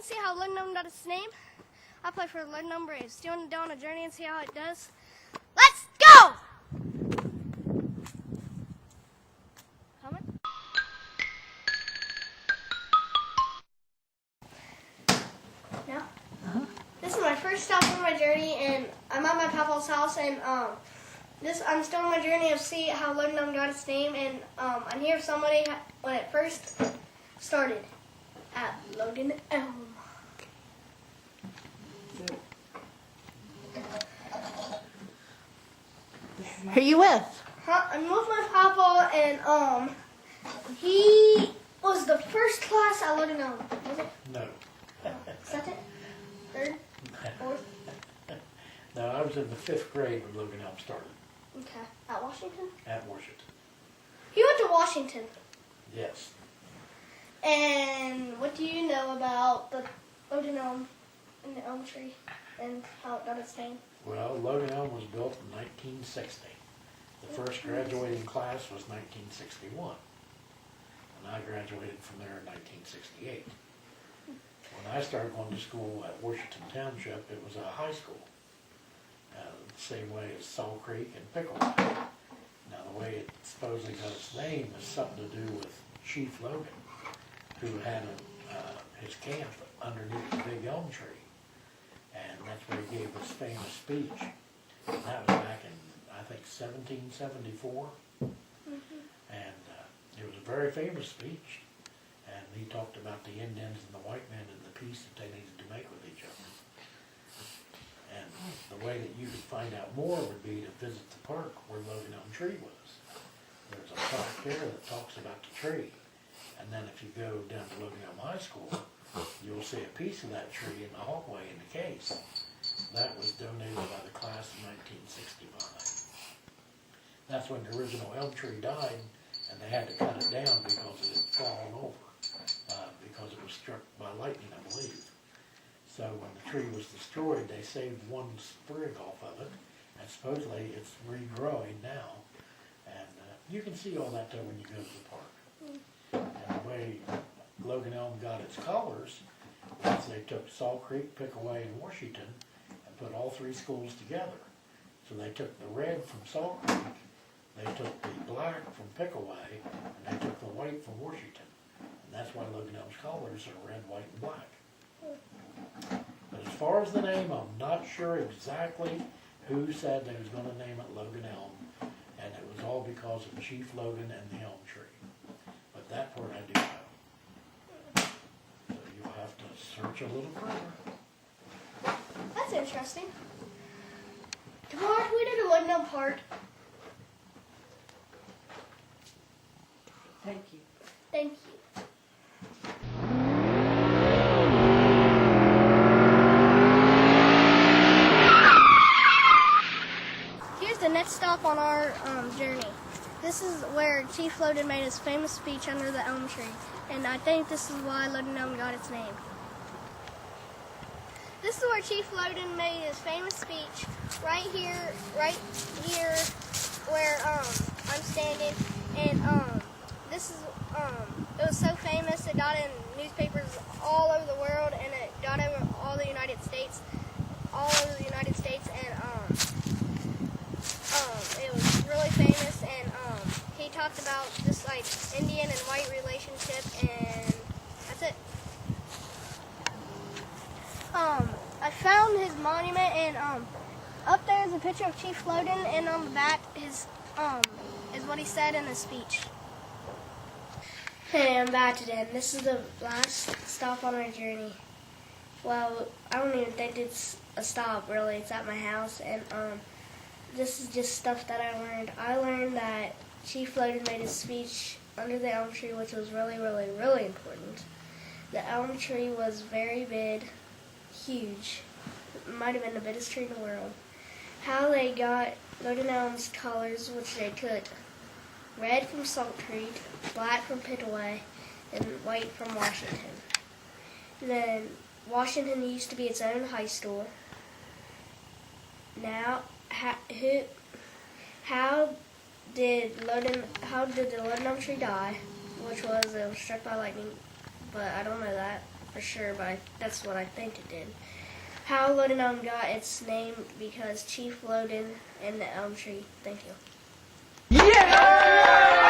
see how Luddenham got its name? I play for Luddenham Braves. Do you want to go on a journey and see how it does? Let's go! Coming? Yeah. This is my first stop on my journey, and I'm at my papa's house, and I'm still on my journey of see how Luddenham got its name, and I'm here with somebody when it first started at Logan Elm. Who are you with? I'm with my papa, and he was the first class at Logan Elm. Was it? No. Second? Third? Fourth? No, I was in the 5th grade when Logan Elm started Okay. At Washington? at Washington. He went to Washington. Yes. And what do you know about the Logan Elm and the elm tree and how it got its name? Well, Logan Elm was built in 1960. The first graduating class was 1961. And I graduated from there in 1968. When I started going to school at Washington Township, it was a high school. The same way as Salt Creek and Pickle. Now the way it supposedly got its name is something to do with Chief Logan, who had his camp underneath the big elm tree. And that's where he gave his famous speech. And that was back in, I think, 1774. And it was a very famous speech. And he talked about the Indians and the white men and the peace that they needed to make with each other. And the way that you could find out more would be to visit the park where Logan Elm Tree was. There's a plaque there that talks about the tree. And then if you go down to Logan Elm High School, you'll see a piece of that tree in the hallway in the case. That was donated by the class in 1965. That's when the original elm tree died, and they had to cut it down because it had fallen over, because it was struck by lightning, I believe. So when the tree was destroyed, they saved one sprig off of it, and supposedly it's regrowing now. And you can see all that there when you go to the park. And the way Logan Elm got its colors was they took Salt Creek, Pickaway, and Washington and put all 3 schools together. So they took the red from Salt Creek, they took the black from Pickaway, and they took the white from Washington. And that's why Logan Elm's colors are red, white, and black. But as far as the name, I'm not sure exactly who said they was going to name it Logan Elm, and it was all because of Chief Logan and the elm tree. But that part I do know. So you'll have to search a little further. That's interesting. Tomorrow we did a Luddenham Park. Thank you. Thank you. Here's the next stop on our journey. This is where Chief Logan made his famous speech under the elm tree, and I think this is why Logan Elm got its name. This is where Chief Logan made his famous speech, right here where I'm standing, and this is it was so famous it got in newspapers all over the world, and it got over all over the United States, and it was really famous, and he talked about just like Indian and white relationship, and that's it. I found his monument, and up there is a picture of Chief Logan, and on the back is what he said in his speech. Hey, I'm back today, and this is the last stop on our journey. Well, I don't even think it's a stop, really. It's at my house, and this is just stuff that I learned. I learned that Chief Logan made his speech under the elm tree, which was really, really, really important. The elm tree was very big, huge. It might have been the biggest tree in the world. How they got Logan Elm's colors, which they took red from Salt Creek, black from Pickaway, and white from Washington. Then Washington used to be its own high school. Now, how did the Luddenham tree die? Which was, it was struck by lightning, but I don't know that. for sure, but that's what I think it did. How Loden Elm got its name because Chief Loden and the elm tree. Thank you. Yeah!